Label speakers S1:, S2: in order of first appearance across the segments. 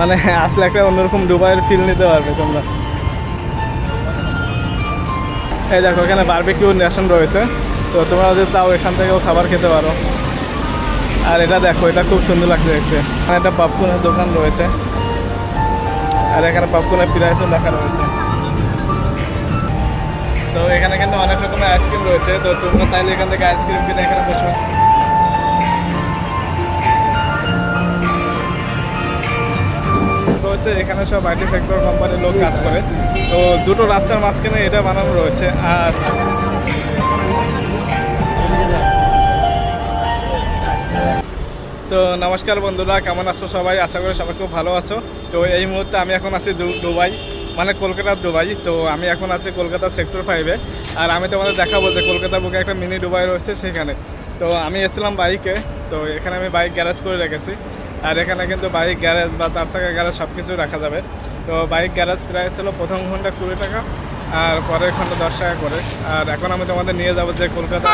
S1: মানে আসলে একটা অন্যরকম দুবাইয়ের ফিল নিতে পারবে তোমরা। এই দেখো এখানে বারবিকিউ নেশন রয়েছে, তো তোমরা যদি চাও এখান থেকেও খাবার খেতে পারো। আর এটা দেখো, এটা খুব সুন্দর লাগছে দেখতে। এখানে একটা পপকর্নের দোকান রয়েছে, আর এখানে পপকর্নের প্রাইসও লেখা রয়েছে। তো এখানে কিন্তু অনেক রকমের আইসক্রিম রয়েছে, তো তোমরা চাইলে এখান থেকে আইসক্রিম কিনে এখানে বসে রয়েছে। এখানে সব আইটি সেক্টর কোম্পানির লোক কাজ করে। তো দুটো রাস্তার মাঝখানে এটা বানানো রয়েছে। আর তো নমস্কার বন্ধুরা, কেমন আছো সবাই? আশা করি সবাই খুব ভালো আছো। তো এই মুহূর্তে আমি এখন আছি দুবাই, মানে কলকাতার দুবাই। তো আমি এখন আছি কলকাতা সেক্টর 5-এ। আর আমি তোমাদের দেখাবো যে কলকাতার বুকে একটা মিনি দুবাই রয়েছে সেখানে। তো আমি এসেছিলাম বাইকে, তো এখানে আমি বাইক গ্যারেজ করে রেখেছি। আর এখানে কিন্তু বাইক গ্যারেজ বা 4 চাকা গ্যারেজ সব কিছু রাখা যাবে। তো বাইক গ্যারেজ প্রাইস ছিল প্রথম ঘন্টা 20 টাকা, আর পরের ঘন্টা 10 টাকা করে। আর এখন আমি তোমাদের নিয়ে যাবো যে কলকাতা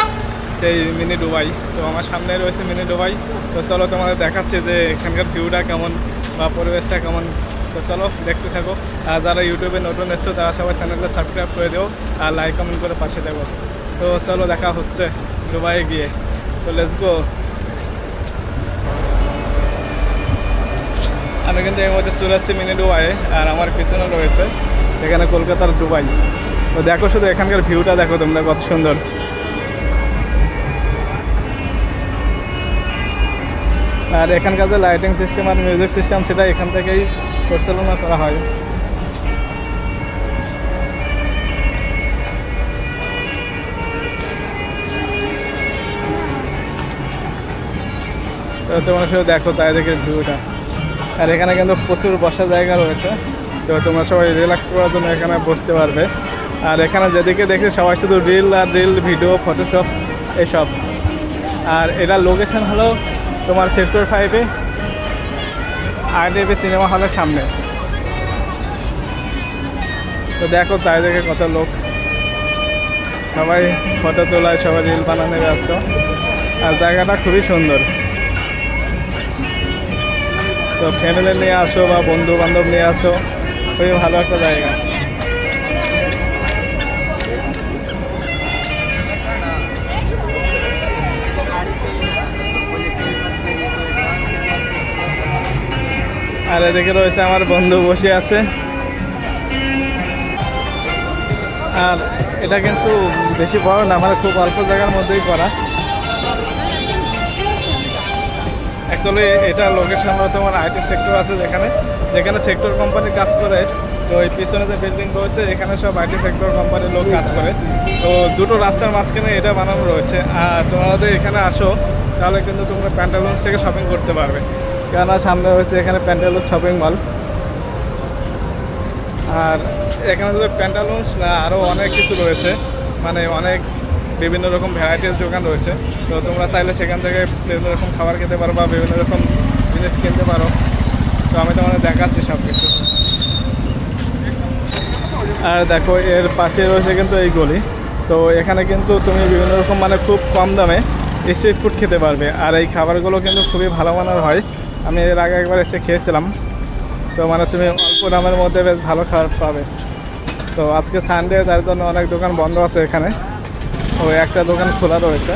S1: সেই মিনি দুবাই। তো আমার সামনে রয়েছে মিনি দুবাই। তো চলো তোমাদের দেখাচ্ছি যে এখানকার ভিউটা কেমন বা পরিবেশটা কেমন। তো চলো দেখতে থাকো। আর যারা ইউটিউবে নতুন এসছো তারা সবাই চ্যানেলটা সাবস্ক্রাইব করে দিও আর লাইক কমেন্ট করে পাশে দেবো। তো চলো দেখা হচ্ছে দুবাইয়ে গিয়ে। তো লেটস গো। আমি কিন্তু এই মধ্যে চলে যাচ্ছি মিনি দুবাইয়ে, আর আমার পিছনে রয়েছে এখানে কলকাতার দুবাই। তো দেখো শুধু এখানকার ভিউটা দেখো তোমরা, কত সুন্দর। আর এখানকার যে লাইটিং সিস্টেম আর মিউজিক সিস্টেম সেটা এখান থেকেই পরিচালনা করা হয়। তো তোমরা শুধু দেখো চারিদিকের ভিউটা। আর এখানে কিন্তু প্রচুর বসার জায়গা রয়েছে, তো তোমরা সবাই রিল্যাক্স করার জন্য এখানে বসতে পারবে। আর এখানে যেদিকে দেখে সবাই শুধু রিল আর রিল, ভিডিও, ফটোশপ এইসব। আর এটা লোকেশন হলো তোমার সেক্টর 5-এ আইডিবি সিনেমা হলের সামনে। তো দেখো চারিদিকে কত লোক, সবাই ফটো তোলায়, সবাই রিল বানানো ব্যস্ত। আর জায়গাটা খুবই সুন্দর। তো ফ্যামিলি নিয়ে আসো বা বন্ধু বান্ধব নিয়ে আসো, খুবই ভালো একটা জায়গা। আর এদিকে রয়েছে আমার বন্ধু বসে আছে। আর এটা কিন্তু বেশি বড় না, মানে খুব অল্প জায়গার মধ্যেই করা। অ্যাকচুয়ালি এটা লোকেশন হলো তোমার আইটি সেক্টর আছে যেখানে সেক্টর কোম্পানি কাজ করে। তো এই পিছনে যে বিল্ডিং রয়েছে এখানে সব আইটি সেক্টর কোম্পানির লোক কাজ করে। তো দুটো রাস্তার মাঝখানে এটা বানানো রয়েছে। আর তোমরা যদি এখানে আসো তাহলে কিন্তু তোমরা প্যান্টালুন্স থেকে শপিং করতে পারবে, কেননা সামনে রয়েছে এখানে প্যান্টালুন্স শপিং মল। আর এখানে যদি প্যান্টালুন্স না আরও অনেক কিছু রয়েছে, মানে অনেক বিভিন্ন রকম ভ্যারাইটিস দোকান রয়েছে। তো তোমরা চাইলে সেখান থেকে বিভিন্ন রকম খাবার খেতে পারো বা বিভিন্ন রকম জিনিস কিনতে পারো। তো আমি তোমাদের দেখাচ্ছি সব কিছু। আর দেখো এর পাশে রয়েছে কিন্তু এই গলি। তো এখানে কিন্তু তুমি বিভিন্ন রকম মানে খুব কম দামে স্ট্রিট ফুড খেতে পারবে। আর এই খাবারগুলো কিন্তু খুবই ভালো মানের হয়। আমি এর আগে একবার এসে খেয়েছিলাম। তো মানে তুমি অল্প দামের মধ্যে বেশ ভালো খাবার পাবে। তো আজকে সানডে, তার জন্য অনেক দোকান বন্ধ আছে এখানে। ও একটা দোকান খোলা রয়েছে।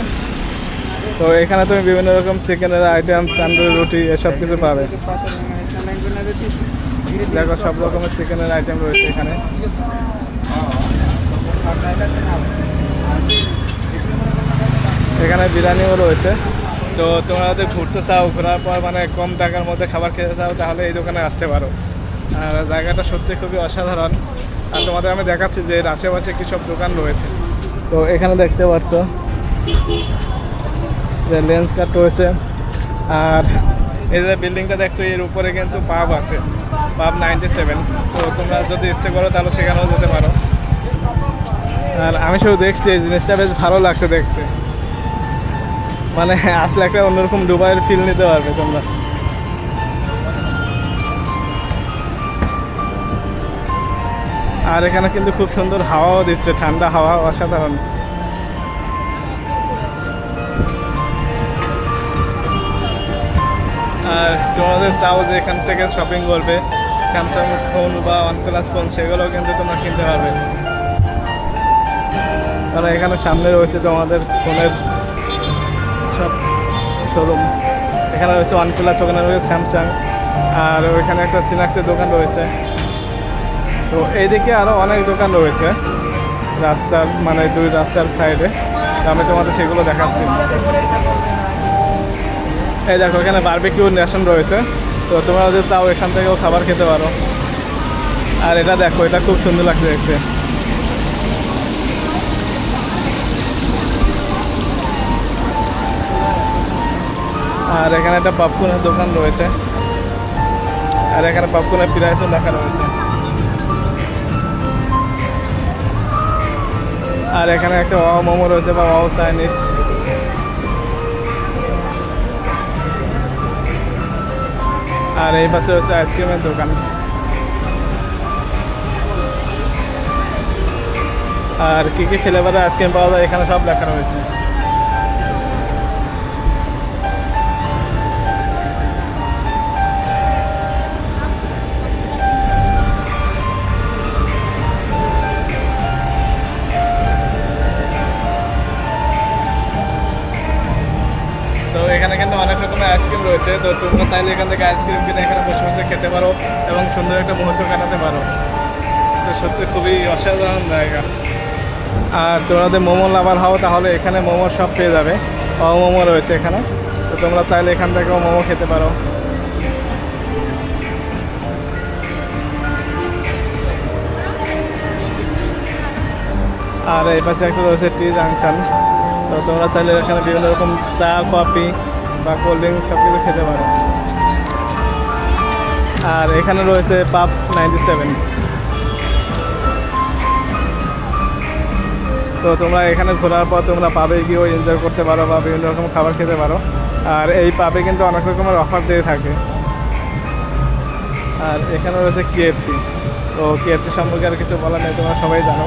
S1: তো এখানে তুমি বিভিন্ন রকম চিকেনের আইটেম, তান্দুরি রুটি এসব কিছু পাবে। দেখো সব রকমের চিকেনের আইটেম রয়েছে এখানে। এখানে বিরিয়ানিও রয়েছে। তো তোমরা যদি ঘুরতে চাও, ঘোরার পর মানে কম টাকার মধ্যে খাবার খেতে চাও, তাহলে এই দোকানে আসতে পারো। আর জায়গাটা সত্যি খুবই অসাধারণ। আর তোমাদের আমি দেখাচ্ছি যে এর আশেপাশে কী সব দোকান রয়েছে। তো এখানে দেখতে পাচ্ছ যে লেন্স কাট রয়েছে। আর এই যে বিল্ডিংটা দেখছো এর উপরে কিন্তু পাব আছে, পাব 97। তো তোমরা যদি ইচ্ছে করো তাহলে সেখানেও যেতে পারো। আর আমি শুধু দেখছি এই জিনিসটা বেশ ভালো লাগছে দেখতে, মানে আসলে একটা অন্যরকম দুবাইয়ের ফিল নিতে পারবে তোমরা। আর এখানে কিন্তু খুব সুন্দর হাওয়াও দিচ্ছে, ঠান্ডা হাওয়া, অসাধারণ। আর তোমাদের চাও যে এখান থেকে শপিং করবে স্যামসাং ফোন বা OnePlus ফোন, সেগুলোও কিন্তু তোমরা কিনতে পারবে। কারণ এখানে সামনে রয়েছে তোমাদের ফোনের সব শোরুম। এখানে রয়েছে OnePlus, ওখানে রয়েছে স্যামসাং, আর ওইখানে একটা চিনাক্তের দোকান রয়েছে। তো এইদিকে আরও অনেক দোকান রয়েছে রাস্তার, মানে দুই রাস্তার সাইডে। তো আমি তোমাদের সেগুলো দেখাচ্ছি। এই দেখো এখানে বারবিকিউ নেশন রয়েছে, তো তোমরা যদি চাও এখান থেকেও খাবার খেতে পারো। আর এটা দেখো, এটা খুব সুন্দর লাগছে দেখতে। আর এখানে একটা পপকর্নের দোকান রয়েছে, আর এখানে পপকর্নের প্রাইসও লেখা রয়েছে। আর এখানে একটা ওয়াও মোমো রয়েছে বা ওয়াও চাইনিজ। আর এই পাশে হচ্ছে আইসক্রিমের দোকান। আর কী কী ফ্লেভারের আইসক্রিম পাওয়া যায় এখানে সব লেখা রয়েছে। তো এখানে কিন্তু অনেক রকমের আইসক্রিম রয়েছে, তো তোমরা চাইলে এখান থেকে আইসক্রিম কিনে এখানে বসে বসে খেতে পারো এবং সুন্দর একটা মুহূর্ত কাটাতে পারো। তো সত্যি খুবই অসাধারণ জায়গা। আর তোমরা যদি মোমো লাভার হও তাহলে এখানে মোমো সব পেয়ে যাবে, মোমো রয়েছে এখানে। তো তোমরা চাইলে এখান থেকেও মোমো খেতে পারো। আর এই পাশে একটা রয়েছে টি জাংশন, তো তোমরা চাইলে এখানে বিভিন্ন রকম চা, কফি বা কোল্ড ড্রিঙ্ক সব কিছু খেতে পারো। আর এখানে রয়েছে পাব 97। তো তোমরা এখানে ঘোরার পর তোমরা পাবে গিয়েও এনজয় করতে পারো বা বিভিন্ন রকম খাবার খেতে পারো। আর এই পাবে কিন্তু অনেক রকমের অফার দিয়ে থাকে। আর এখানে রয়েছে KFC। তো KFC সম্পর্কে আর কিছু বলার নেই, তোমরা সবাই জানো।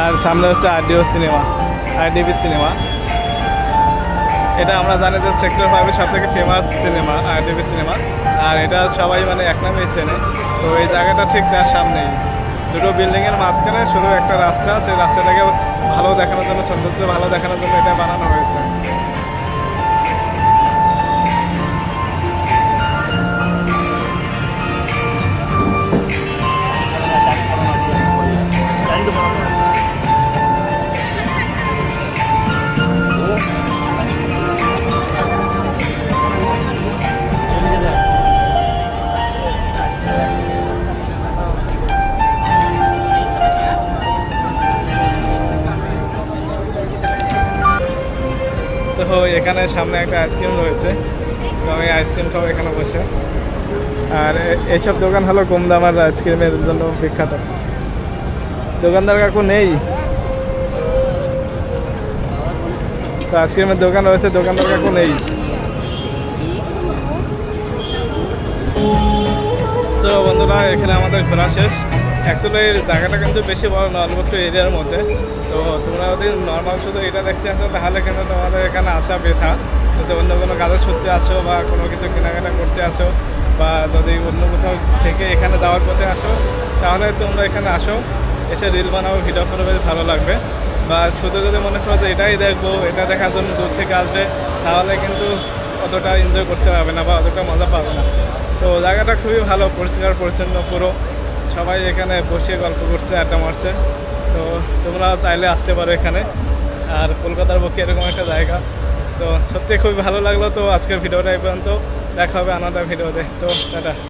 S1: আর সামনে হচ্ছে IDB সিনেমা। এটা আমরা জানি যে সেক্টর 5 সব থেকে ফেমাস সিনেমা IDB সিনেমা, আর এটা সবাই মানে এক নামেই চেনে। তো এই জায়গাটা ঠিক তার সামনেই, দুটো বিল্ডিংয়ের মাঝখানে শুধু একটা রাস্তা, সেই রাস্তাটাকে ভালো দেখানোর জন্য, সৌন্দর্য ভালো দেখানোর জন্য এটা বানানো হয়েছে। তো এখানে সামনে একটা আইসক্রিম রয়েছে, তো আমি আইসক্রিম খাবো এখানে বসে। আর এইসব দোকান হলো কম দামের আইসক্রিমের জন্য বিখ্যাত। দোকানদার কাকু নেই, তো আইসক্রিমের দোকান রয়েছে, দোকানদার কাকু নেই। তো বন্ধুরা, এখানে আমাদের ঘোরা শেষ। অ্যাকচুয়ালি এই জায়গাটা কিন্তু বেশি বড় না, অল্প একটু এরিয়ার মধ্যে। তো তোমরা যদি নর্মাল শুধু এটা দেখতে আসো তাহলে কিন্তু তোমাদের এখানে আসা বৃথা। যদি অন্য কোনো কাজের সূত্রে আসো বা কোনো কিছু কেনাকাটা করতে আসো, বা যদি অন্য কোথাও থেকে এখানে যাওয়ার পথে আসো, তাহলে তোমরা এখানে আসো, এসে রিল বানাবো, ভিডিও করো, বেশ ভালো লাগবে। বা শুধু যদি মনে করো যে এটাই দেখবো, এটা দেখার জন্য দূর থেকে আসবে, তাহলে কিন্তু অতটা এনজয় করতে পারবে না বা অতটা মজা পাবে না। তো জায়গাটা খুবই ভালো, পরিষ্কার পরিচ্ছন্ন পুরো, সবাই এখানে বসে গল্প করছে, আড্ডা মারছে। তো তোমরা চাইলে আসতে পারো এখানে। আর কলকাতার পক্ষে এরকম একটা জায়গা, তো সত্যি খুবই ভালো লাগলো। তো আজকের ভিডিওটা এই পর্যন্ত, দেখা হবে আনাদার ভিডিওতে। তো টাটা।